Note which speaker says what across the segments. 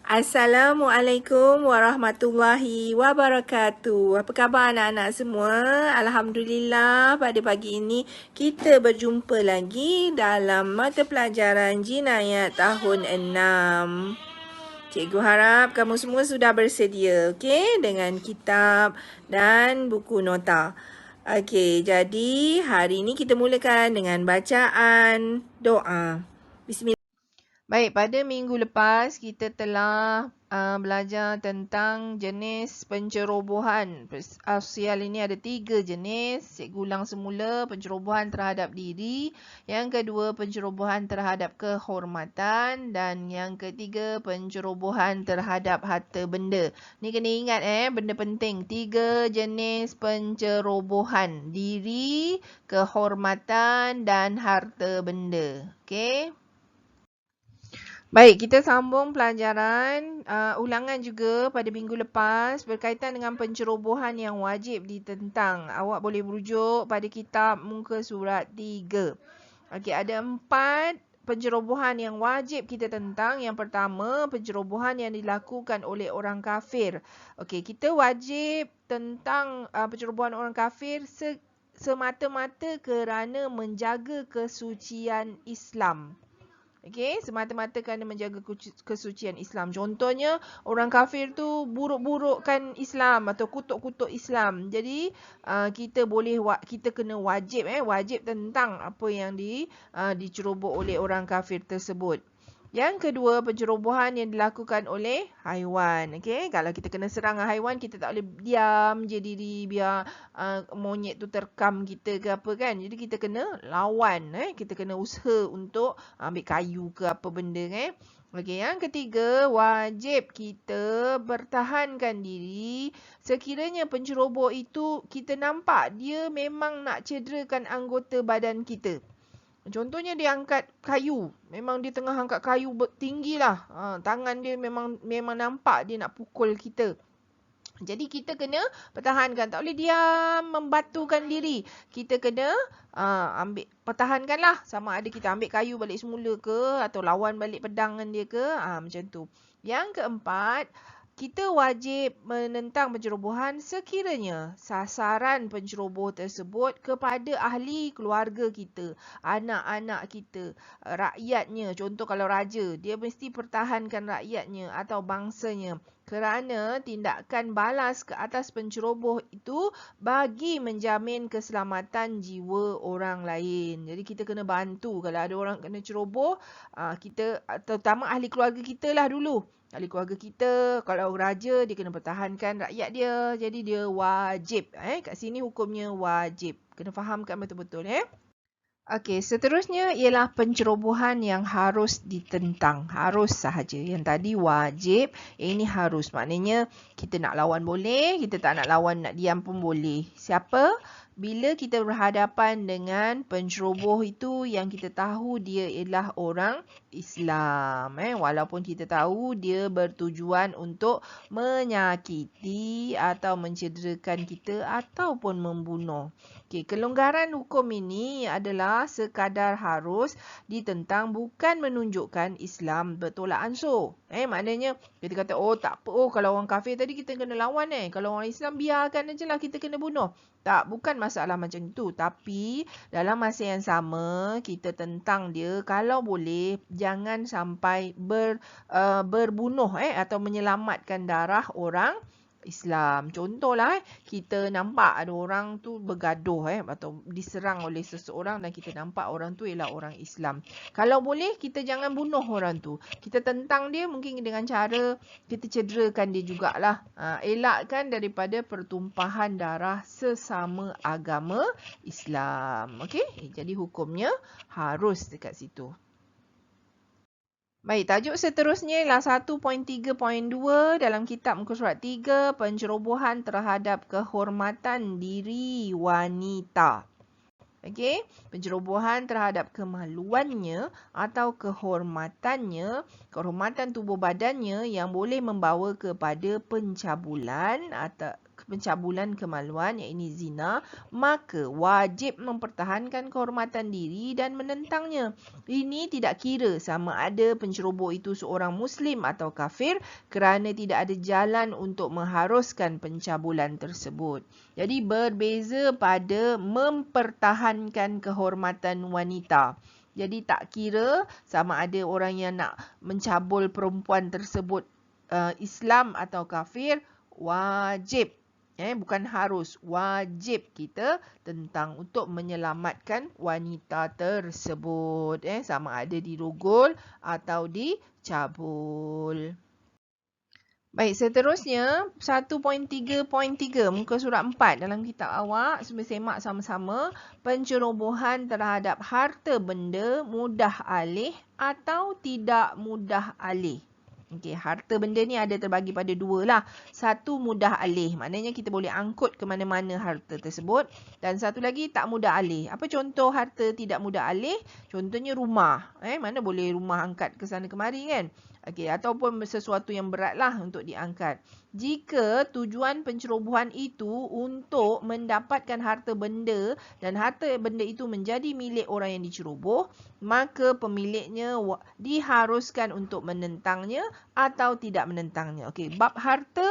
Speaker 1: Assalamualaikum warahmatullahi wabarakatuh. Apa khabar anak-anak semua? Alhamdulillah pada pagi ini kita berjumpa lagi dalam mata pelajaran Jinayat tahun 6. Cikgu harap kamu semua sudah bersedia, okey, dengan kitab dan buku nota. Okey, jadi hari ini kita mulakan dengan bacaan doa. Bismillah. Baik, pada minggu lepas kita telah belajar tentang jenis pencerobohan. Sosial ini ada 3 jenis. Cikgu ulang semula, pencerobohan terhadap diri. Yang kedua, pencerobohan terhadap kehormatan. Dan yang ketiga, pencerobohan terhadap harta benda. Ni kena ingat benda penting. 3 jenis pencerobohan. Diri, kehormatan dan harta benda. Okey? Baik, kita sambung pelajaran ulangan juga pada minggu lepas berkaitan dengan pencerobohan yang wajib ditentang. Awak boleh merujuk pada kitab muka surat 3. Okey, ada 4 pencerobohan yang wajib kita tentang. Yang pertama, pencerobohan yang dilakukan oleh orang kafir. Okey, kita wajib tentang pencerobohan orang kafir semata-mata kerana menjaga kesucian Islam. Okey, semata-mata kerana menjaga kesucian Islam. Contohnya, orang kafir tu buruk-burukkan Islam atau kutuk-kutuk Islam. Jadi, kita kena wajib tentang apa yang diceroboh oleh orang kafir tersebut. Yang kedua, pencerobohan yang dilakukan oleh haiwan. Okey, kalau kita kena serang haiwan, kita tak boleh diam je diri biar monyet tu terkam kita ke apa kan. Jadi kita kena lawan. Kita kena usaha untuk ambil kayu ke apa benda. Okey, yang ketiga, wajib kita bertahankan diri sekiranya penceroboh itu kita nampak dia memang nak cederakan anggota badan kita. Contohnya dia angkat kayu. Memang dia tengah angkat kayu tinggi lah. Tangan dia memang nampak dia nak pukul kita. Jadi kita kena pertahankan. Tak boleh diam membatukan diri. Kita kena pertahankan lah. Sama ada kita ambil kayu balik semula ke. Atau lawan balik pedang dengan dia ke. Macam tu. Yang keempat, kita wajib menentang pencerobohan sekiranya sasaran penceroboh tersebut kepada ahli keluarga kita, anak-anak kita, rakyatnya. Contoh kalau raja, dia mesti pertahankan rakyatnya atau bangsanya. Kerana tindakan balas ke atas penceroboh itu bagi menjamin keselamatan jiwa orang lain. Jadi kita kena bantu. Kalau ada orang kena ceroboh, kita, terutama ahli keluarga kita lah dulu. Ahli keluarga kita, kalau raja, dia kena pertahankan rakyat dia. Jadi dia wajib. Kat sini hukumnya wajib. Kena fahamkan betul-betul. Okey, seterusnya ialah pencerobohan yang harus ditentang. Harus sahaja. Yang tadi wajib, ini harus. Maknanya kita nak lawan boleh, kita tak nak lawan, nak diam pun boleh. Siapa? Bila kita berhadapan dengan penceroboh itu yang kita tahu dia ialah orang Islam. Walaupun kita tahu dia bertujuan untuk menyakiti atau mencederakan kita ataupun membunuh. Okey, kelonggaran hukum ini adalah sekadar harus ditentang, bukan menunjukkan Islam bertolak ansur. Maknanya kita kata, oh tak apa, kalau orang kafir tadi kita kena lawan. Kalau orang Islam biarkan aje lah, kita kena bunuh. Tak, bukan masalah macam itu. Tapi dalam masa yang sama kita tentang dia, kalau boleh jangan sampai berbunuh atau menyelamatkan darah orang Islam. Contohlah, kita nampak ada orang tu bergaduh atau diserang oleh seseorang dan kita nampak orang tu ialah orang Islam. Kalau boleh, kita jangan bunuh orang tu. Kita tentang dia mungkin dengan cara kita cederakan dia jugalah. Elakkan daripada pertumpahan darah sesama agama Islam. Okey? Jadi hukumnya harus dekat situ. Baik, tajuk seterusnya ialah 1.3.2 dalam kitab muka surat 3, pencerobohan terhadap kehormatan diri wanita. Okey, pencerobohan terhadap kemaluannya atau kehormatan tubuh badannya yang boleh membawa kepada pencabulan atau pencabulan kemaluan, iaitu zina, maka wajib mempertahankan kehormatan diri dan menentangnya. Ini tidak kira sama ada penceroboh itu seorang Muslim atau kafir, kerana tidak ada jalan untuk mengharuskan pencabulan tersebut. Jadi berbeza pada mempertahankan kehormatan wanita. Jadi tak kira sama ada orang yang nak mencabul perempuan tersebut Islam atau kafir, wajib, bukan harus, wajib kita tentang untuk menyelamatkan wanita tersebut, sama ada dirogol atau dicabul. Baik, seterusnya 1.3.3 muka surat 4 dalam kitab awak, cuba semak sama-sama. Pencerobohan terhadap harta benda mudah alih atau tidak mudah alih. Okey, harta benda ni ada terbagi pada dua lah. Satu, mudah alih. Maknanya kita boleh angkut ke mana-mana harta tersebut. Dan satu lagi, tak mudah alih. Apa contoh harta tidak mudah alih? Contohnya rumah. Mana boleh rumah angkat ke sana kemari kan? Okey, ataupun sesuatu yang beratlah untuk diangkat. Jika tujuan pencerobohan itu untuk mendapatkan harta benda dan harta benda itu menjadi milik orang yang diceroboh, maka pemiliknya diharuskan untuk menentangnya atau tidak menentangnya. Okey, bab harta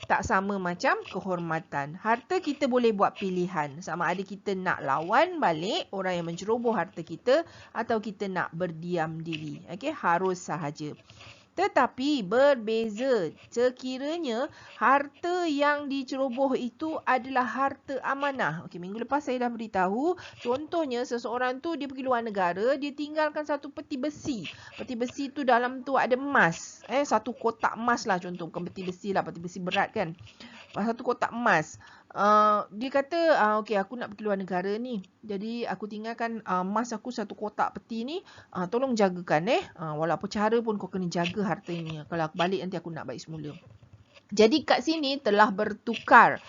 Speaker 1: tak sama macam kehormatan. Harta kita boleh buat pilihan, sama ada kita nak lawan balik orang yang menceroboh harta kita atau kita nak berdiam diri. Okey, harus sahaja. Tetapi berbeza sekiranya harta yang diceroboh itu adalah harta amanah. Okey, minggu lepas saya dah beritahu, contohnya seseorang tu dia pergi luar negara, dia tinggalkan satu peti besi. Peti besi tu dalam tu ada emas. Satu kotak emas lah contoh, bukan peti besi lah, peti besi berat kan. Satu kotak emas. Dia kata, okey, aku nak pergi luar negara ni. Jadi aku tinggalkan emas aku satu kotak peti ni. Tolong jagakan walau apa cara pun kau kena jaga harta ini. Kalau aku balik nanti aku nak balik semula. Jadi kat sini telah bertukar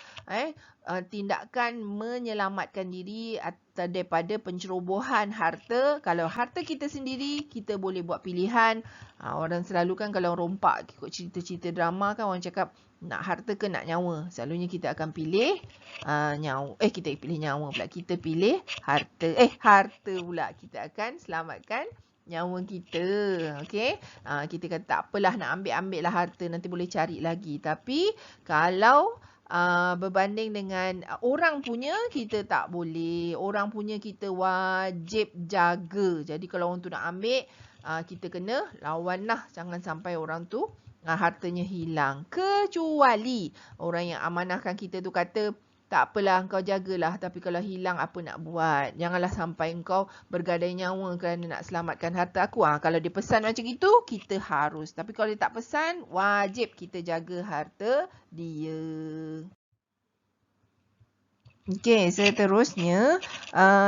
Speaker 1: tindakan menyelamatkan diri daripada pencerobohan harta. Kalau harta kita sendiri, kita boleh buat pilihan. Orang selalu kan kalau rompak ikut cerita-cerita drama kan, orang cakap nak harta ke nak nyawa. Selalunya kita akan pilih nyawa. Kita pilih nyawa pula. Kita pilih harta. Harta pula. Kita akan selamatkan nyawa kita. Okey. Kita kata tak apalah, nak ambil lah harta, nanti boleh cari lagi. Tapi kalau berbanding dengan orang punya, kita tak boleh. Orang punya kita wajib jaga. Jadi kalau orang tu nak ambil, kita kena lawan lah. Jangan sampai orang tu hartanya hilang. Kecuali orang yang amanahkan kita tu kata, tak apalah, engkau jagalah. Tapi kalau hilang, apa nak buat? Janganlah sampai engkau bergadai nyawa kerana nak selamatkan harta aku. Kalau dia pesan macam itu, kita harus. Tapi kalau dia tak pesan, wajib kita jaga harta dia. Okey, seterusnya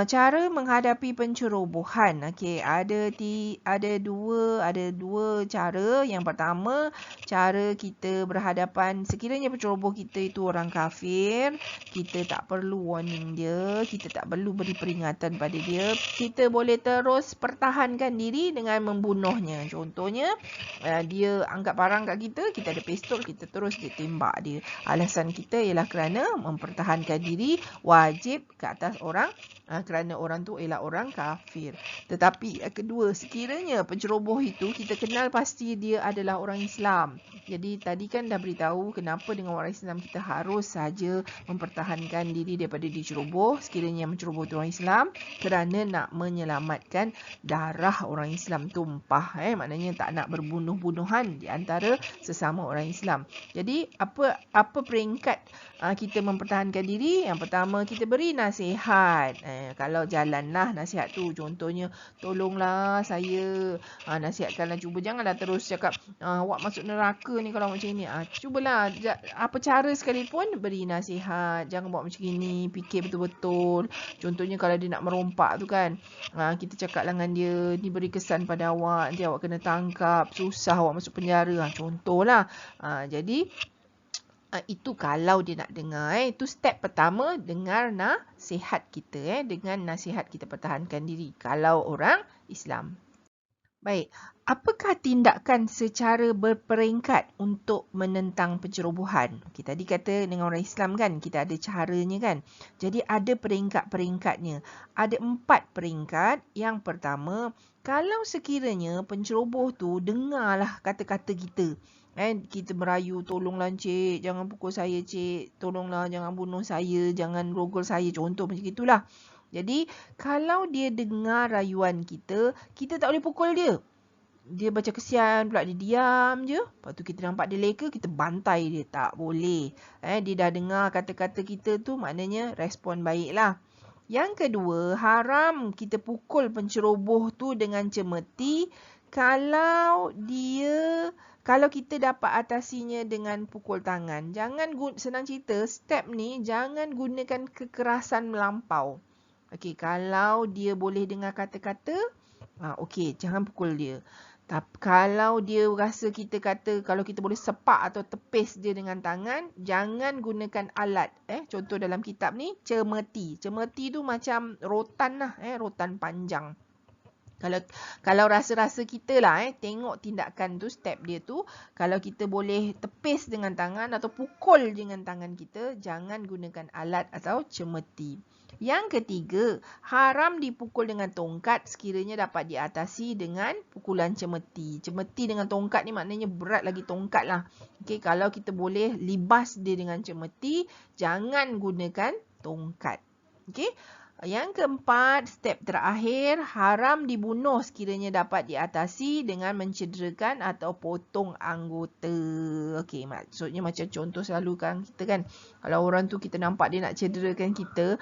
Speaker 1: cara menghadapi pencerobohan. Okey, ada dua cara. Yang pertama, cara kita berhadapan sekiranya penceroboh kita itu orang kafir, kita tak perlu warning dia, kita tak perlu beri peringatan pada dia. Kita boleh terus pertahankan diri dengan membunuhnya. Contohnya, dia angkat parang kat kita ada pistol, kita terus tembak dia. Alasan kita ialah kerana mempertahankan diri, wajib ke atas orang kerana orang tu ialah orang kafir. Tetapi yang kedua, sekiranya penceroboh itu kita kenal pasti dia adalah orang Islam. Jadi tadi kan dah beritahu kenapa dengan orang Islam kita harus saja mempertahankan diri daripada diceroboh sekiranya yang menceroboh itu orang Islam, kerana nak menyelamatkan darah orang Islam tumpah. Maknanya tak nak berbunuh-bunuhan di antara sesama orang Islam. Jadi apa peringkat kita mempertahankan diri? Yang pertama, kita beri nasihat. Kalau jalanlah nasihat tu, contohnya, tolonglah saya, nasihatkanlah, cuba janganlah terus cakap awak masuk neraka ni kalau macam ni. Cubalah apa cara sekalipun beri nasihat, jangan buat macam ni, fikir betul-betul. Contohnya kalau dia nak merompak tu kan, kita cakap dengan dia, ni beri kesan pada awak, nanti awak kena tangkap, susah awak masuk penjara. Contohlah. Jadi itu kalau dia nak dengar. Itu step pertama, dengar nasihat kita. Dengan nasihat kita pertahankan diri kalau orang Islam. Baik, apakah tindakan secara berperingkat untuk menentang pencerobohan? Okay, tadi kata dengan orang Islam kan, kita ada caranya kan. Jadi ada peringkat-peringkatnya. Ada 4 peringkat. Yang pertama, kalau sekiranya penceroboh tu dengarlah kata-kata kita. Kita merayu, tolonglah cik, jangan pukul saya cik, tolonglah jangan bunuh saya, jangan rogol saya. Contoh macam itulah. Jadi, kalau dia dengar rayuan kita, kita tak boleh pukul dia. Dia baca kesian pula, dia diam je. Lepas tu kita nampak dia leka, kita bantai dia. Tak boleh. Dia dah dengar kata-kata kita tu, maknanya respon baiklah. Yang kedua, haram kita pukul penceroboh tu dengan cemeti kalau kita dapat atasinya dengan pukul tangan. Senang cerita, step ni jangan gunakan kekerasan melampau. Okey, kalau dia boleh dengar kata-kata, okey, jangan pukul dia. Tapi kalau dia rasa kita kata, kalau kita boleh sepak atau tepis dia dengan tangan, jangan gunakan alat. Contoh dalam kitab ni, cemeti. Cemeti tu macam rotan lah, rotan panjang. Kalau rasa-rasa kita lah, tengok tindakan tu, step dia tu, kalau kita boleh tepis dengan tangan atau pukul dengan tangan kita, jangan gunakan alat atau cemeti. Yang ketiga, haram dipukul dengan tongkat sekiranya dapat diatasi dengan pukulan cemeti. Cemeti dengan tongkat ni maknanya berat lagi tongkat lah. Okay, kalau kita boleh libas dia dengan cemeti, jangan gunakan tongkat. Okay. Yang keempat, step terakhir, haram dibunuh sekiranya dapat diatasi dengan mencederakan atau potong anggota. Okey, maksudnya macam contoh selalu kan kita kan, kalau orang tu kita nampak dia nak cederakan kita,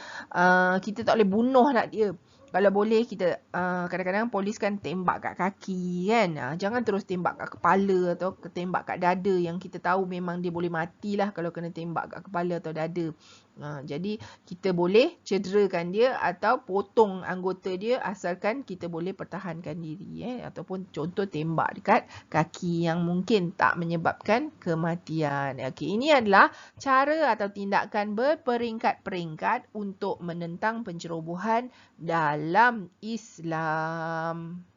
Speaker 1: kita tak boleh bunuh nak dia. Kalau boleh kita kadang-kadang polis kan tembak kat kaki kan. Jangan terus tembak kat kepala atau tembak kat dada yang kita tahu memang dia boleh matilah kalau kena tembak kat kepala atau dada. Jadi kita boleh cederakan dia atau potong anggota dia asalkan kita boleh pertahankan diri. Ataupun contoh tembak dekat kaki yang mungkin tak menyebabkan kematian. Okey, ini adalah cara atau tindakan berperingkat-peringkat untuk menentang pencerobohan dalam Islam.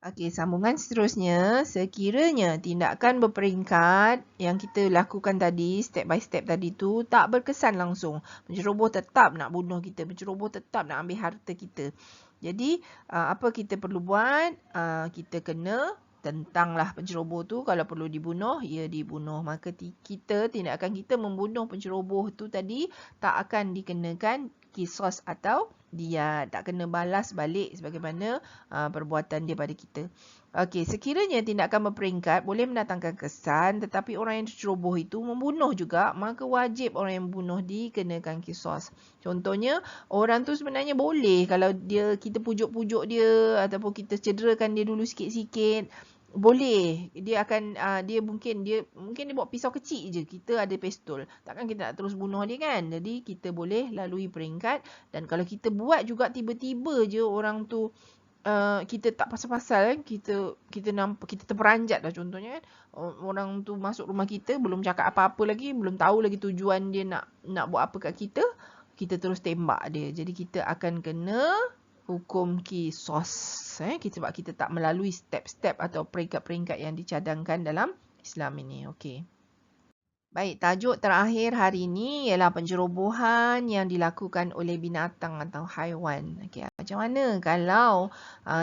Speaker 1: Okey, sambungan seterusnya, sekiranya tindakan berperingkat yang kita lakukan tadi, step by step tadi tu, tak berkesan langsung. Penceroboh tetap nak bunuh kita, penceroboh tetap nak ambil harta kita. Jadi, apa kita perlu buat? Kita kena tentanglah penceroboh tu. Kalau perlu dibunuh, ia dibunuh. Maka tindakan kita membunuh penceroboh tu tadi tak akan dikenakan kisos atau dia tak kena balas balik sebagaimana perbuatan dia pada kita. Okey, sekiranya tindakan berperingkat boleh mendatangkan kesan tetapi orang yang ceroboh itu membunuh juga, maka wajib orang yang membunuh dikenakan kisos. Contohnya, orang tu sebenarnya boleh kalau kita pujuk-pujuk dia ataupun kita cederakan dia dulu sikit-sikit. Boleh. Dia mungkin bawa pisau kecil je. Kita ada pistol. Takkan kita nak terus bunuh dia kan? Jadi kita boleh lalui peringkat. Dan kalau kita buat juga tiba-tiba je orang tu kita tak pasal-pasal kan, kita nampak, kita terperanjat dah contohnya kan. Orang tu masuk rumah kita, belum cakap apa-apa lagi, belum tahu lagi tujuan dia nak buat apa kat kita. Kita terus tembak dia. Jadi kita akan kena hukum kisos. Sebab kita tak melalui step-step atau peringkat-peringkat yang dicadangkan dalam Islam ini. Okey. Baik, tajuk terakhir hari ini ialah pencerobohan yang dilakukan oleh binatang atau haiwan. Okey, macam mana kalau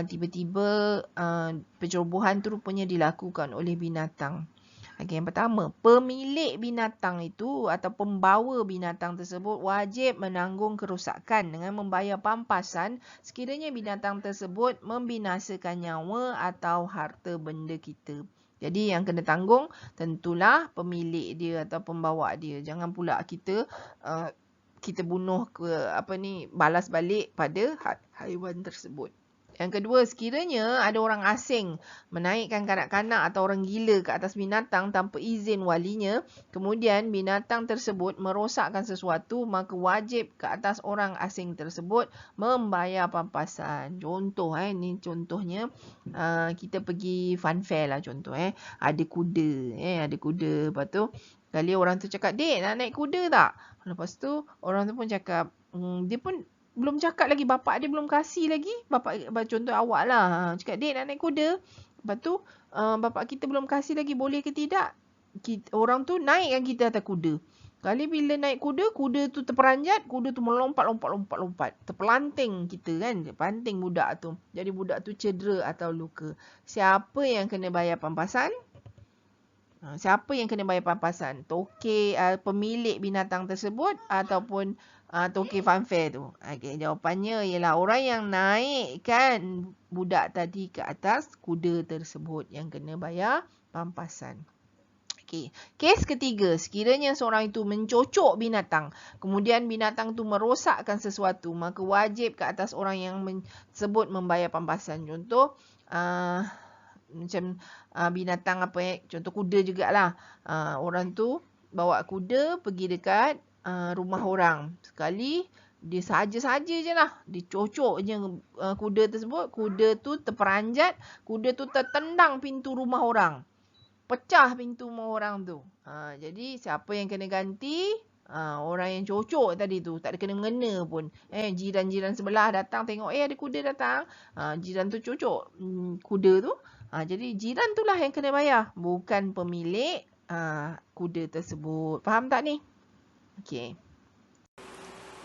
Speaker 1: tiba-tiba pencerobohan tu rupanya dilakukan oleh binatang? Okey, yang pertama, pemilik binatang itu atau pembawa binatang tersebut wajib menanggung kerosakan dengan membayar pampasan sekiranya binatang tersebut membinasakan nyawa atau harta benda kita. Jadi yang kena tanggung tentulah pemilik dia atau pembawa dia. Jangan pula kita bunuh balas balik pada haiwan tersebut. Yang kedua, sekiranya ada orang asing menaikkan kanak-kanak atau orang gila ke atas binatang tanpa izin walinya, kemudian binatang tersebut merosakkan sesuatu, maka wajib ke atas orang asing tersebut membayar pampasan. Contoh, ni contohnya kita pergi fun fair lah contoh. Ada kuda, lepas tu kali orang tu cakap, "Dek, nak naik kuda tak?" Lepas tu orang tu pun cakap, dia pun belum cakap lagi, bapak dia belum kasih lagi. Bapak contoh awak lah. Cakap, "Dek, nak naik kuda." Lepas tu bapak kita belum kasih lagi boleh ke tidak. Orang tu naikkan kita atas kuda. Kali bila naik kuda, kuda tu terperanjat, kuda tu melompat. Terpelanting kita kan. Panting budak tu. Jadi budak tu cedera atau luka. Siapa yang kena bayar pampasan? Siapa yang kena bayar pampasan? Tokek, pemilik binatang tersebut ataupun tokek funfair tu? Okay, jawapannya ialah orang yang naikkan budak tadi ke atas kuda tersebut yang kena bayar pampasan. Okay. Kes ketiga, sekiranya seorang itu mencocok binatang, kemudian binatang tu merosakkan sesuatu, maka wajib ke atas orang yang tersebut membayar pampasan. Contoh, macam binatang apa contoh kuda jugalah. Orang tu bawa kuda pergi dekat rumah orang. Sekali dia saja-saja je lah. Dia cocok je kuda tersebut. Kuda tu terperanjat. Kuda tu tertendang pintu rumah orang. Pecah pintu rumah orang tu. Jadi siapa yang kena ganti? Orang yang cocok tadi tu. Tak ada kena-mengena pun. Jiran-jiran sebelah datang tengok ada kuda datang. Jiran tu cocok kuda tu. Jadi jiran tu lah yang kena bayar. Bukan pemilik kuda tersebut. Faham tak ni? Okey.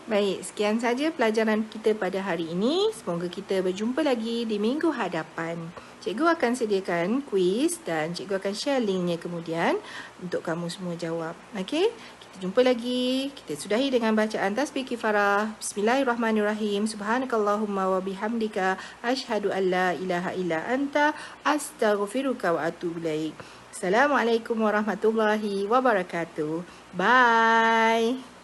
Speaker 1: Baik, sekian saja pelajaran kita pada hari ini. Semoga kita berjumpa lagi di minggu hadapan. Cikgu akan sediakan kuis dan cikgu akan share linknya kemudian untuk kamu semua jawab. Okey, kita jumpa lagi. Kita sudahi dengan bacaan tasbih kifarah. Bismillahirrahmanirrahim. Subhanakallahumma wa bihamdika asyhadu an la ilaha illa anta astaghfiruka wa atubu ilaik. Assalamualaikum warahmatullahi wabarakatuh. Bye.